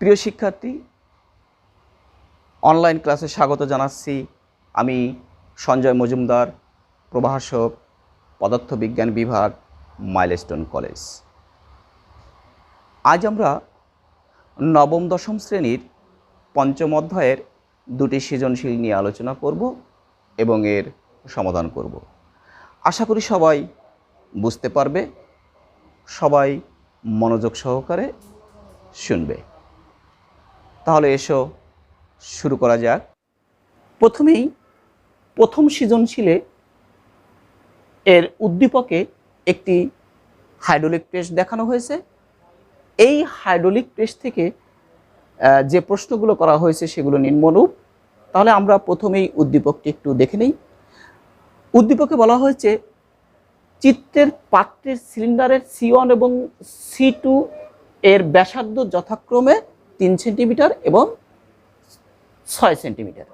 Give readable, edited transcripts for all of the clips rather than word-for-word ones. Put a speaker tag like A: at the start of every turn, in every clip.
A: প্রিয় শিক্ষার্থী, অনলাইন ক্লাসে স্বাগত জানাচ্ছি। আমি সঞ্জয় মজুমদার, প্রভাষক, পদার্থবিজ্ঞান বিভাগ, মাইলস্টোন কলেজ। আজ আমরা নবম দশম শ্রেণীর পঞ্চম অধ্যায়ের দুটি সৃজনশীল নিয়ে আলোচনা করব এবং এর সমাধান করব। আশা করি সবাই বুঝতে পারবে, সবাই মনোযোগ সহকারে শুনবে। তাহলে এসো শুরু করা যাক। প্রথমেই প্রথম সৃজনশীলে এর উদ্দীপকে একটি হাইড্রোলিক প্রেস দেখানো হয়েছে। এই হাইড্রোলিক প্রেস থেকে যে প্রশ্নগুলো করা হয়েছে সেগুলো নিম্নরূপ। তাহলে আমরা প্রথমেই উদ্দীপকটি একটু দেখে নেই। উদ্দীপকে বলা হয়েছে চিত্রের পাত্রের সিলিন্ডারের C1 এবং C2 এর ব্যাসার্ধ যথাক্রমে 3 সেন্টিমিটার এবং 6 সেন্টিমিটার।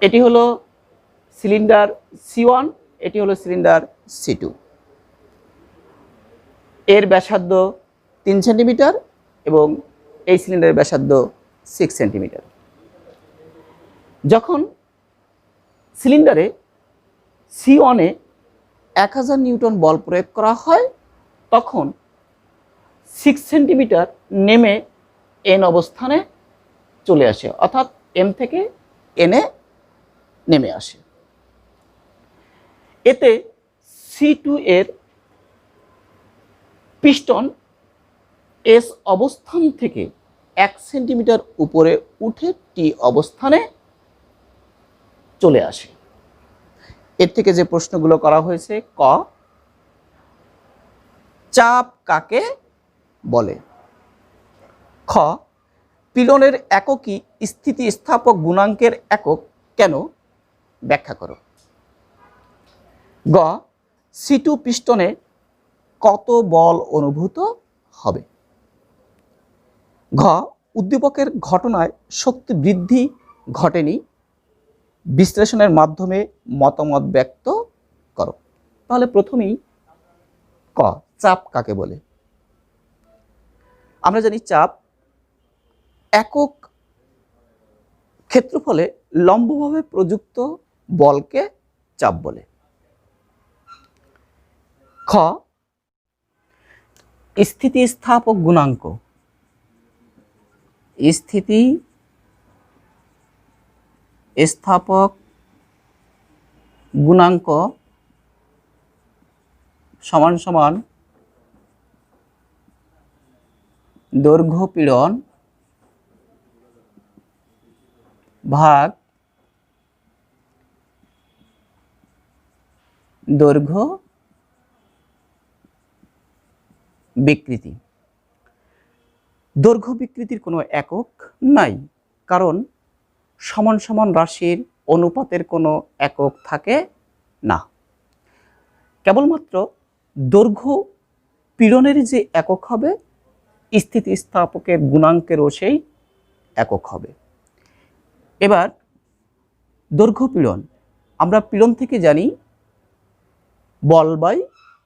A: এটি হলো সিলিন্ডার C1, এটি হলো সিলিন্ডার C2। এর ব্যাসার্ধ 3 সেন্টিমিটার এবং এই সিলিন্ডারের ব্যাসার্ধ 6 সেন্টিমিটার। যখন সিলিন্ডারে C1 এ 1000 নিউটন বল প্রয়োগ করা হয়, তখন 6 সেন্টিমিটার নেমে N অবস্থানে চলে আসে, অর্থাৎ M থেকে N এ নেমে আসে। এতে C2 এর পিস্টন S অবস্থান থেকে 1 সেন্টিমিটার উপরে উঠে T অবস্থানে চলে আসে। এর থেকে যে প্রশ্নগুলো করা হয়েছে: ক, চাপ কাকে বলে? খ, পীড়নের এককই স্থিতিস্থাপক গুণাঙ্কের একক কেন, ব্যাখ্যা করো। গ, C2 পিস্টনে কত বল অনুভূত হবে? ঘ, উদ্দীপকের ঘটনায় শক্তি বৃদ্ধি ঘটেনি, বিশ্লেষণের মাধ্যমে মতামত ব্যক্ত করো। তাহলে প্রথমেই ক, চাপ কাকে বলে? আমরা জানি চাপ একক ক্ষেত্রফলে লম্বভাবে প্রযুক্ত বলকে চাপ বলে। খ, স্থিতিস্থাপক গুণাঙ্ক, স্থিতিস্থাপক গুণাঙ্ক সমান সমান দৈর্ঘ্য পীড়ন ভাগ দৈর্ঘ্য বিকৃতি। দৈর্ঘ্য বিকৃতির কোনো একক নাই, কারণ সমান সমান রাশির অনুপাতের কোনো একক থাকে না। কেবলমাত্র দৈর্ঘ্য পীড়নের যে একক হবে, স্থিতিস্থাপকের গুণাঙ্কেরও সেই একক হবে। এবার দৈর্ঘ্য পীড়ন, আমরা পীড়ন থেকে জানি বল বাই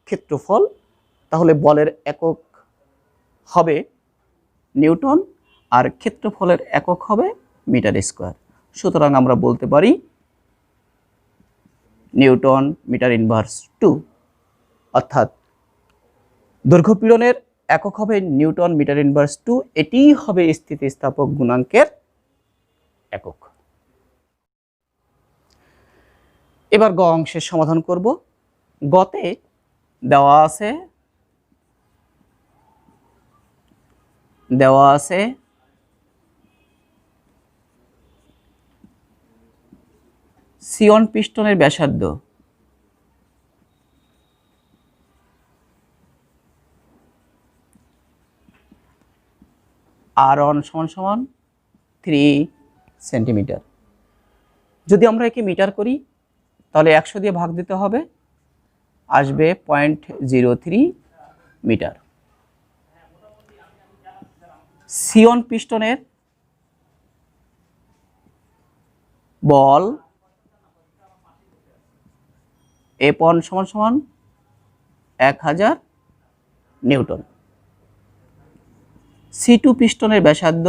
A: ক্ষেত্রফল। তাহলে বলের একক হবে নিউটন আর ক্ষেত্রফলের একক হবে মিটার স্কোয়ার। সুতরাং আমরা বলতে পারি নিউটন মিটার ইনভার্স 2, অর্থাৎ দৈর্ঘ্য পীড়নের একক হবে নিউটন মিটার ইনভার্স 2। এটিই হবে স্থিতিস্থাপক গুণাঙ্কের একক। এবার গ অংশের সমাধান করব। গতে দেওয়া আছে C1 পিস্টনের ব্যাসার্ধ R1 সমান সমান 3 সেন্টিমিটার। যদি আমরা একে মিটার করি তাহলে 100 দিয়ে ভাগ দিতে হবে, আসবে 0.03 মিটার। C1 পিস্টনের বল F1 সমান সমান 1000 নিউটন। C2 পিস্টনের ব্যাসার্ধ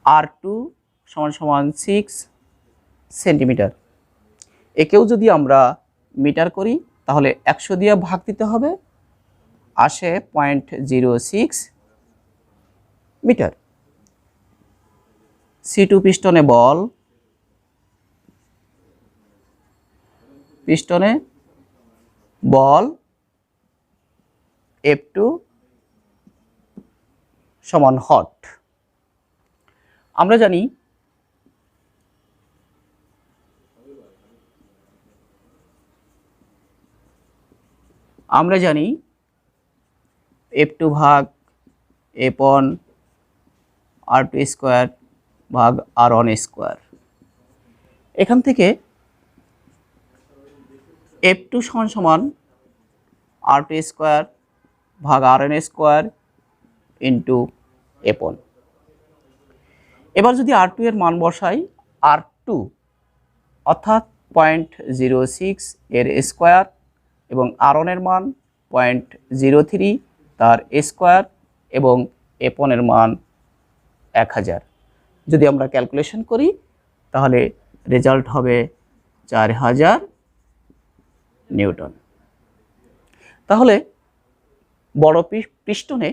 A: R2 = 6 সেন্টিমিটার। একেও যদি আমরা মিটার করি তাহলে 100 দিয়ে ভাগ দিতে হবে, আসে 0.06 মিটার। C2 পিস্টনে বল F2 সমান হট। আমরা জানি F2 ভাগ F1 R2 স্কোয়ার ভাগ R1 স্কোয়ার। এখান থেকে F2 সমান R2 স্কোয়ার ভাগ RN স্কোয়ার ইন্টু F1। এবার যদি R2 এর মান বসাই, R2 অর্থাৎ 0.06 এর স্কোয়ার এবং R1 এর মান 0.03 তার স্কোয়ার এবং F1 এর মান 1000। যদি আমরা ক্যালকুলেশন করি তাহলে রেজাল্ট হবে 4000 নিউটন। তাহলে বড় পিস্টনে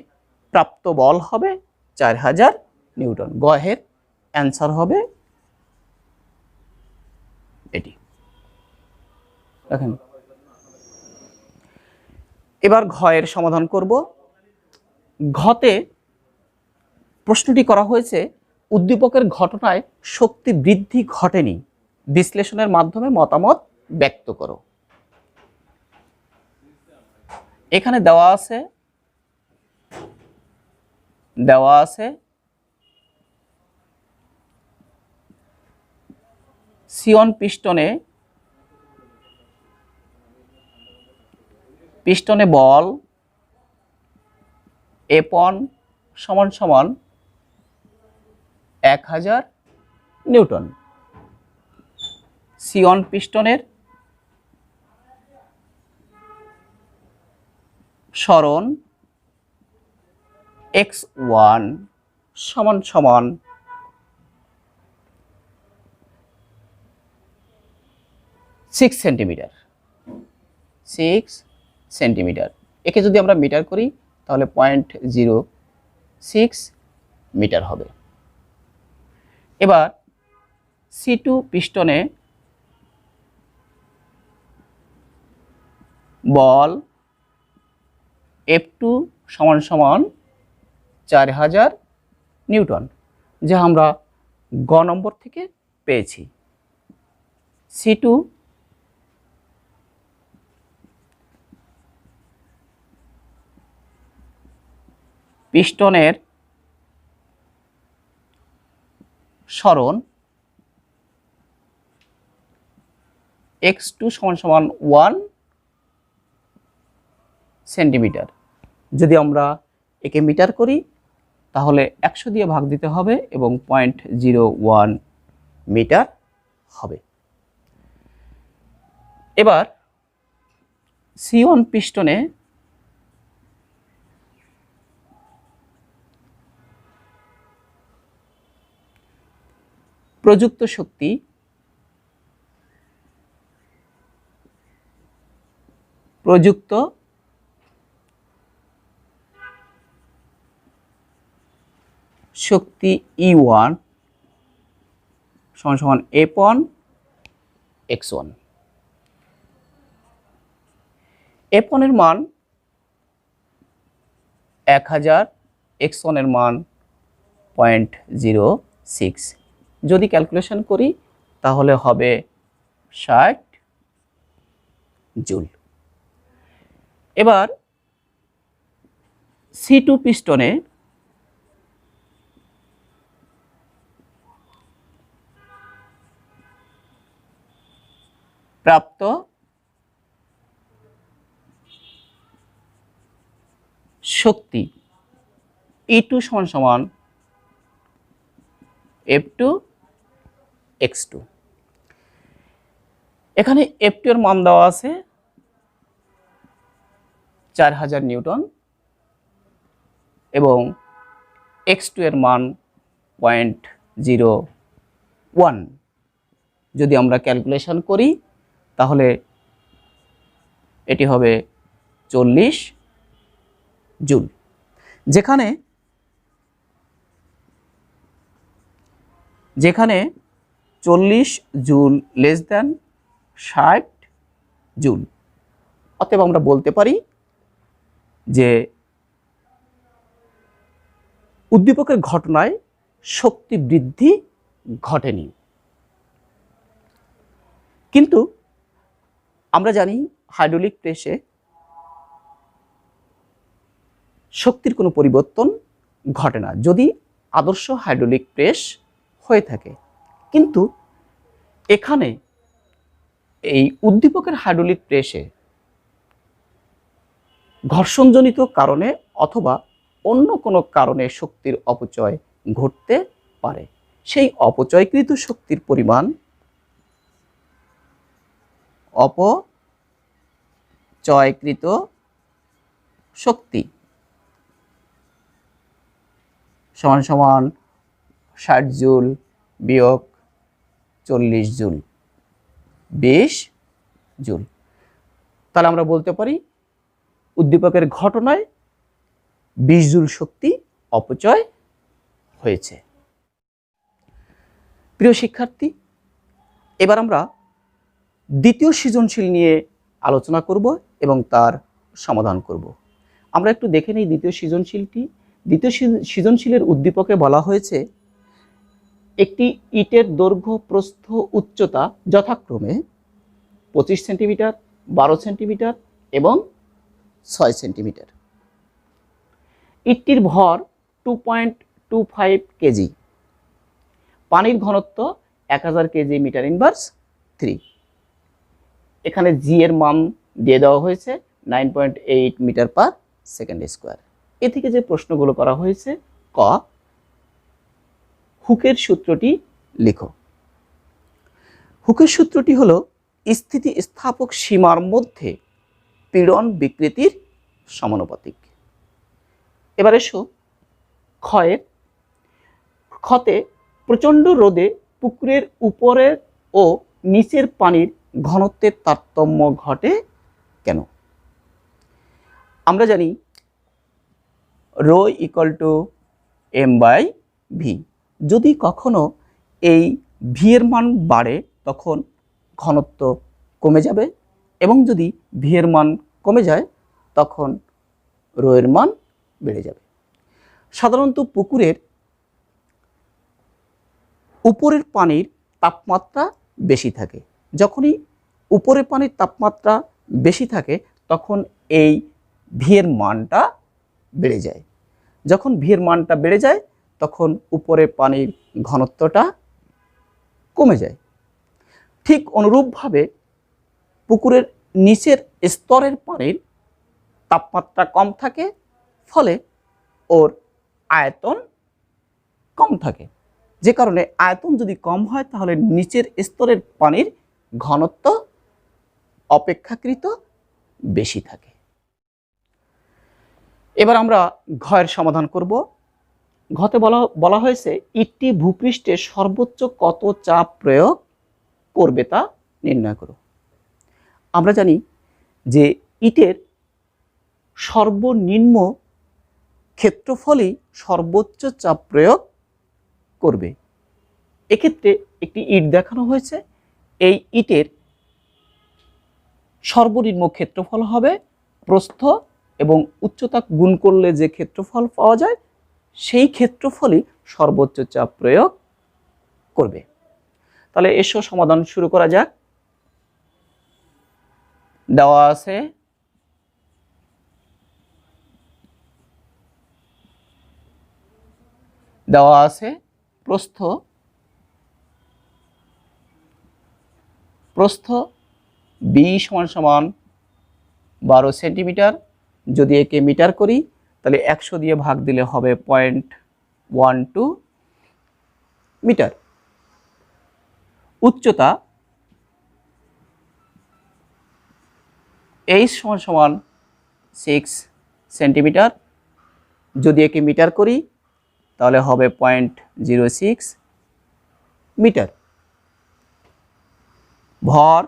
A: প্রাপ্ত বল হবে 4000 নিউটন। গয়ের অ্যান্সার হবে এটি। দেখেন, এবার ঘয়ের সমাধান করব। ঘতে প্রশ্নটি করা হয়েছে, উদ্দীপকের ঘটনায় শক্তি বৃদ্ধি ঘটেনি, বিশ্লেষণের মাধ্যমে মতামত ব্যক্ত করো। এখানে দেওয়া আছে C1 পিস্টনে বল F1 সমান 1000 নিউটন। C1 পিস্টনের সরণ x1 সমান 6 সেন্টিমিটার। একে যদি আমরা মিটার করি তাহলে 0.06 মিটার হবে। এবার C2 পিস্টনে বল F2 সমান 4000 নিউটন, যা আমরা গ নম্বর থেকে পেয়েছি। C2 পিস্টনের সরণ x2 সমান 1 সেন্টিমিটার। যদি আমরা একে মিটার করি তাহলে 100 দিয়ে ভাগ দিতে হবে এবং 0.01 মিটার হবে। এবার C1 পিস্টনে প্রযুক্ত শক্তি E1 সমান F1 x1। F1 এর মান 1000, x1 এর মান 0.06। যদি ক্যালকুলেশন করি তাহলে হবে 60 জুল। এবার C2 পিস্টনে প্রাপ্ত শক্তি E2 সমান F2 x2। এখানে F2 এর মান দেওয়া আছে 4000 নিউটন এবং X2 এর মান 0.01। যদি আমরা ক্যালকুলেশন করি তাহলে এটি হবে 40 জুল। যেখানে 40 জুল লেস দ্যান 60 জুল। অতএব আমরা বলতে পারি যে উদ্দীপকের ঘটনায় শক্তি বৃদ্ধি ঘটেনি। কিন্তু আমরা জানি হাইড্রোলিক প্রেসে শক্তির কোনো পরিবর্তন ঘটে না যদি আদর্শ হাইড্রোলিক প্রেস হয়ে থাকে। কিন্তু এখানে এই উদ্দীপকের হাইড্রোলিক প্রেসে ঘর্ষণজনিত কারণে অথবা অন্য কোনো কারণে শক্তির অপচয় ঘটতে পারে। সেই অপচয়কৃত শক্তির পরিমাণ অপচয়কৃত শক্তি সমান সমান 60 জুল বিয়োগ 40 জুল 20 জুল। তাহলে আমরা বলতে পারি উদ্দীপকের ঘটনায় 20 জুল শক্তি অপচয় হয়েছে। প্রিয় শিক্ষার্থী, এবার আমরা দ্বিতীয় সৃজনশীল নিয়ে আলোচনা করব এবং তার সমাধান করব। আমরা একটু দেখে নিই দ্বিতীয় সৃজনশীলটি। দ্বিতীয় সৃজনশীলের উদ্দীপকে বলা হয়েছে একটি ইটের দৈর্ঘ্য প্রস্থ উচ্চতা যথাক্রমে 25 সেন্টিমিটার, 12 সেন্টিমিটার এবং 6 সেন্টিমিটার। ইটটির ভর 2.25 কেজি। পানির ঘনত্ব 1000 কেজি মিটার ইনভার্স 3। এখানে জি এর মান দিয়ে দেওয়া হয়েছে 9.8 মিটার পার সেকেন্ড স্কোয়ার। এ থেকে যে প্রশ্নগুলো করা হয়েছে, ক, হুকের সূত্রটি লিখো। হুকের সূত্রটি হলো স্থিতিস্থাপক সীমার মধ্যে পীড়ন বিকৃতির সমানুপাতিক। এবার এসো ক্ষতে প্রচণ্ড রোদে পুকুরের উপরের ও নিচের পানির ঘনত্বের তারতম্য ঘটে কেন? আমরা জানি রো ইকুয়াল টু m/v। যদি কখনো এই ভি এর মান বাড়ে তখন ঘনত্ব কমে যাবে এবং যদি ভি এর মান কমে যায় তখন রো এর মান বেড়ে যাবে। সাধারণত পুকুরের উপরের পানির তাপমাত্রা বেশি থাকে। যখনই উপরের পানির তাপমাত্রা বেশি থাকে তখন এই ভি এর মানটা বেড়ে যায়। যখন ভি এর মানটা বেড়ে যায় তখন উপরের পানির ঘনত্বটা কমে যায়। ঠিক অনুরূপভাবে পুকুরের নিচের স্তরের পানির তাপমাত্রা কম থাকে, ফলে ওর আয়তন কম থাকে। যে কারণে আয়তন যদি কম হয় তাহলে নিচের স্তরের পানির ঘনত্ব অপেক্ষাকৃত বেশি থাকে। এবার আমরা ঘয়ের সমাধান করব। ঘতে বলা হয়েছে ইটটি ভূপৃষ্ঠে সর্বোচ্চ কত চাপ প্রয়োগ করবে তা নির্ণয় করো। আমরা জানি যে ইটের সর্বনিম্ন ক্ষেত্রফলই সর্বোচ্চ চাপ প্রয়োগ করবে। এক্ষেত্রে একটি ইট দেখানো হয়েছে। এই ইটের সর্বনিম্ন ক্ষেত্রফল হবে প্রস্থ এবং উচ্চতা গুণ করলে যে ক্ষেত্রফল পাওয়া যায় সেই ক্ষেত্রফলই সর্বোচ্চ চাপ প্রয়োগ করবে। তাহলে এসো সমাধান শুরু করা যাক। দেওয়া আছে প্রস্থ বি সমান 12 সেন্টিমিটার। যদি একে মিটার করি তাহলে 100 দিয়ে ভাগ দিলে হবে 0.12 মিটার। উচ্চতা এইচ সমান সমান 6 সেন্টিমিটার। যদি একে মিটার করি তাহলে হবে 0.06 মিটার। ভর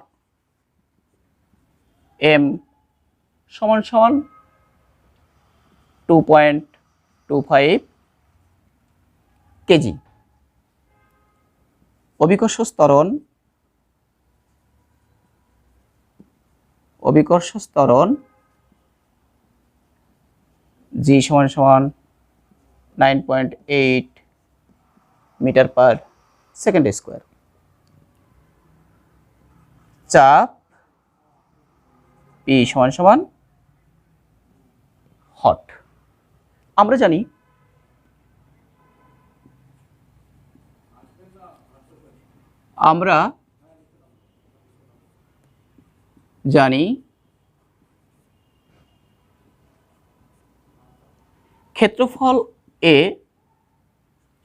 A: এম সমান সমান 2.25 কেজি। অভিকর্ষ ত্বরণ জি সমান সমান 9.8 মিটার পার সেকেন্ড স্কোয়ার। চাপ পি সমান সমান হট। আমরা জানি ক্ষেত্রফল এ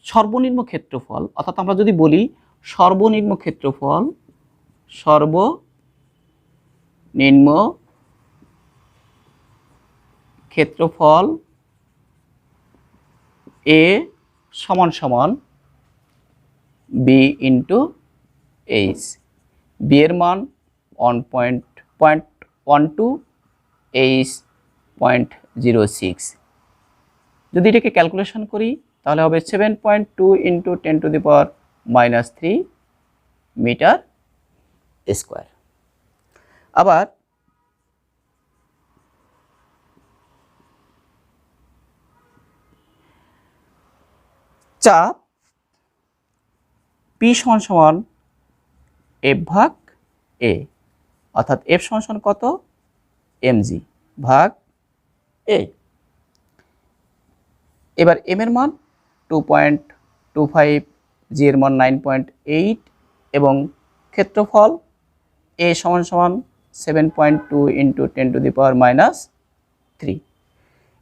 A: সর্বনিম্ন ক্ষেত্রফল, অর্থাৎ আমরা যদি বলি সর্বনিম্ন ক্ষেত্রফল এ সমান সমান বি ইন্টু এইচ। বি এর মান 1.12, এইচ 0.06। যদি এটাকে ক্যালকুলেশন করি তাহলে হবে 7.2 ইন্টু 10⁻³ মিটার স্কোয়ার। আবার চাপ পি সমান সমান এফ ভাগ এ, অর্থাৎ এফ সমান সমান কত, এমজি ভাগ এ। এবার এম এর মান 2.25, জি এর মান 9.8 এবং ক্ষেত্রফল এ সমান সমান 7.2 ইন্টু 10⁻³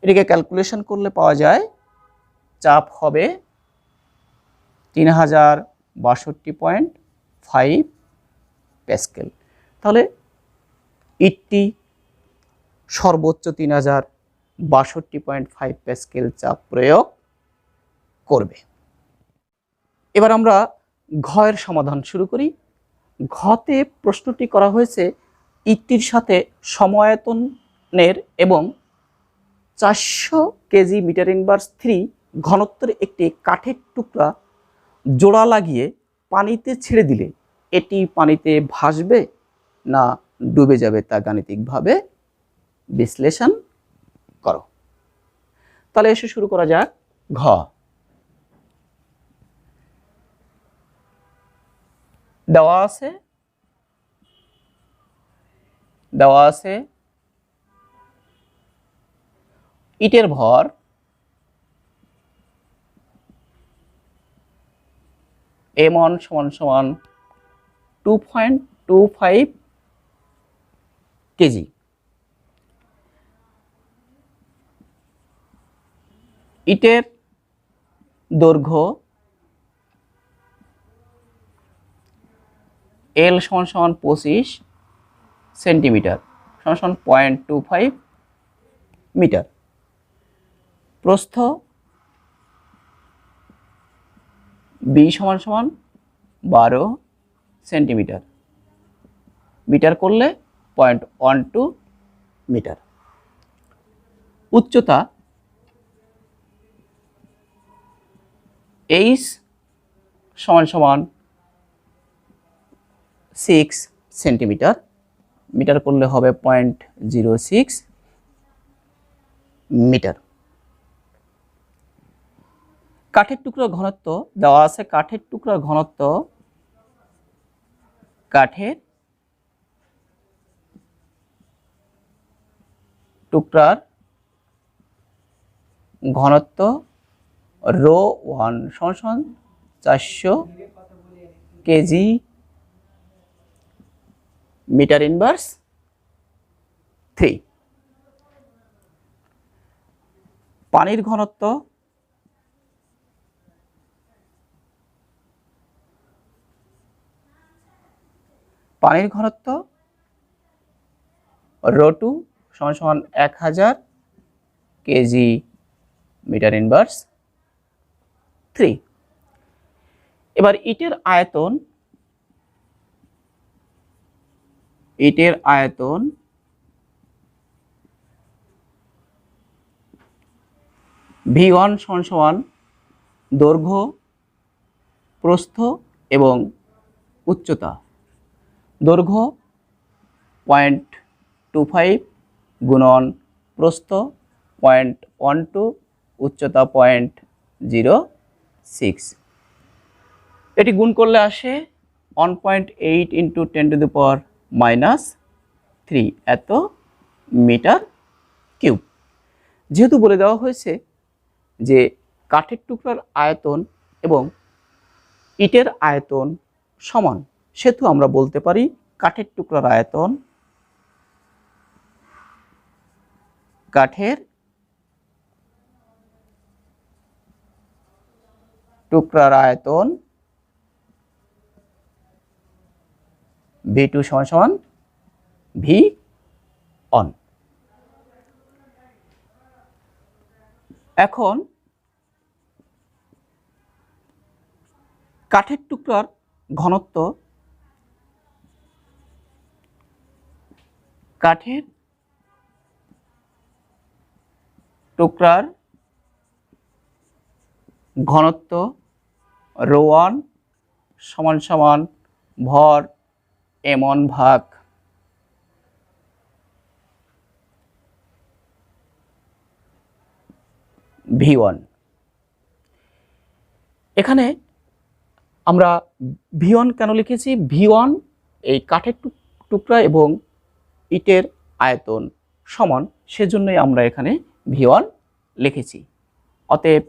A: এটিকে ক্যালকুলেশন করলে পাওয়া যায় চাপ হবে 3062.5 প্যাসকেল। তাহলে ইটটি সর্বোচ্চ 3062.5 প্যাসকেল চাপ প্রয়োগ করবে। এবার আমরা ঘয়ের সমাধান শুরু করি। ঘতে প্রশ্নটি করা হয়েছে ইটটির সাথে সমায়তনের এবং 400 কেজি মিটার/3 ঘনত্বের একটি কাঠের টুকরা জোড়া লাগিয়ে পানিতে ছেড়ে দিলে এটি পানিতে ভাসবে না ডুবে যাবে তা গাণিতিকভাবে বিশ্লেষণ করো। তাহলে এসে শুরু করা যাক। ঘ, দেওয়া আছে ইটের ভর m1 সমান সমান 2.25 কেজি। ইটের দৈর্ঘ্য L সমান সমান 25 সেন্টিমিটার সমান সমান 0.25 মিটার। প্রস্থ B সমান সমান 12 সেন্টিমিটার, মিটার করলে 0.12 মিটার। উচ্চতা H সমান সমান 6 সেন্টিমিটার, মিটার করলে হবে 0.06 মিটার। কাঠের টুকরার ঘনত্ব দেওয়া আছে। কাঠের টুকরার ঘনত্ব ρ1 সমান 400 কেজি মিটার/3। পানির ঘনত্ব রো 2 সমান সমান 1000 কেজি মিটার ইনভার্স 3। এবার ইটের আয়তন V1 সমান সমান দৈর্ঘ্য, প্রস্থ এবং উচ্চতা। দৈর্ঘ্য 0.25 গুণন প্রস্থ 0.12, উচ্চতা 0.06। এটি গুণ করলে আসে 1.8 ইন্টু 10⁻³ এত মিটার কিউব। যেহেতু বলে দেওয়া হয়েছে যে কাঠের টুকরার আয়তন এবং ইটের আয়তন সমান, সেহেতু আমরা বলতে পারি কাঠের টুকরার আয়তন V2 সমান সমান V1। এখন কাঠের টুকরার ঘনত্ব, ρ1 সমান সমান ভর m1 ভাগ V1। এখানে আমরা V1 কেন লিখেছি? V1 এই কাঠের টুকরা এবং ইটের আয়তন সমান, সেজন্যই আমরা এখানে V1 লিখেছি। অতএব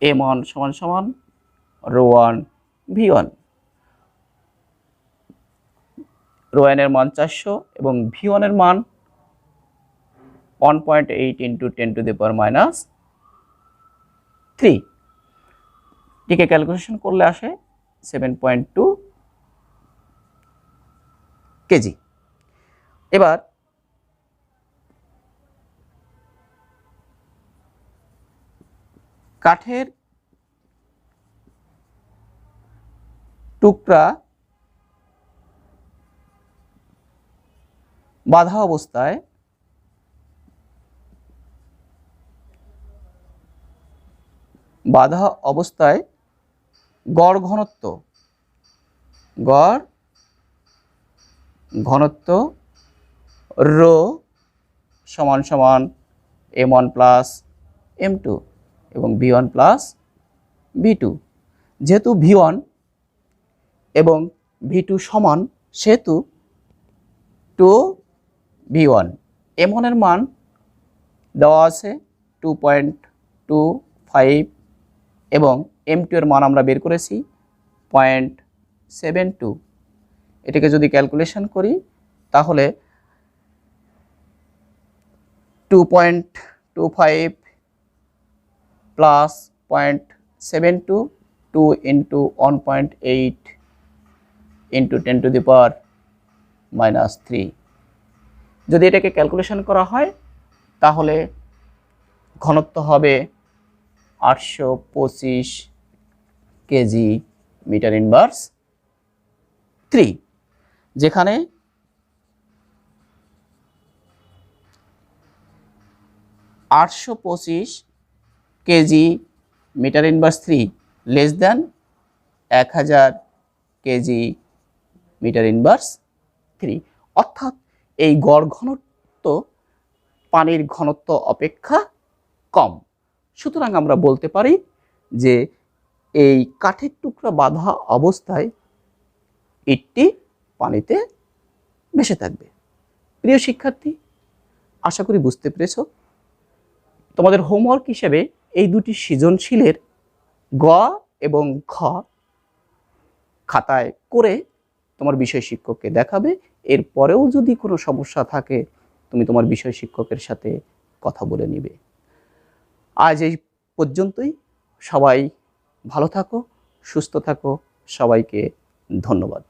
A: m1 সমান সমান ρ1 V1। ρn এর মান 400 এবং V1 এর মান 1.8 ইন্টু 10⁻³ টিকে ক্যালকুলেশন করলে আসে 7.2 কেজি। এবার কাঠের টুকরা বাঁধা অবস্থায় গড় ঘনত্ব রো সমান সমান m1 প্লাস m2 এবং v1 প্লাস v2। যেহেতু v1 এবং v2 সমান, সেহেতু 2v1। m1 এর মান দেওয়া আছে 2.25 এবং m2 এর মান আমরা বের করেছি 0.72। এটাকে যদি ক্যালকুলেশন করি তাহলে 2.25 প্লাস 0.72, 2 ইন্টু 1.8 ইন্টু 10⁻³ যদি এটাকে ক্যালকুলেশন করা হয় তাহলে ঘনত্ব হবে 825 কেজি মিটার ইনভার্স 3, যেখানে 825 KG metre inverse 3 less than 1000 KG metre inverse 3, অর্থাৎ এই গড় ঘনত্ব পানির ঘনত্ব অপেক্ষা কম। সুতরাং আমরা বলতে পারি যে এই কাঠের টুকরা বাঁধা অবস্থায় ইটটি পানিতে ভেসে থাকবে। প্রিয় শিক্ষার্থী, আশা করি বুঝতে পেরেছ। তোমাদের হোমওয়ার্ক হিসেবে এই দুটি সৃজনশীলের গ এবং খ খাতায় করে তোমার বিষয় শিক্ষককে দেখাবে। এরপরেও যদি কোনো সমস্যা থাকে তুমি তোমার বিষয় শিক্ষকের সাথে কথা বলে নিবে। আজ এই পর্যন্তই। সবাই ভালো থাকো, সুস্থ থাকো। সবাইকে ধন্যবাদ।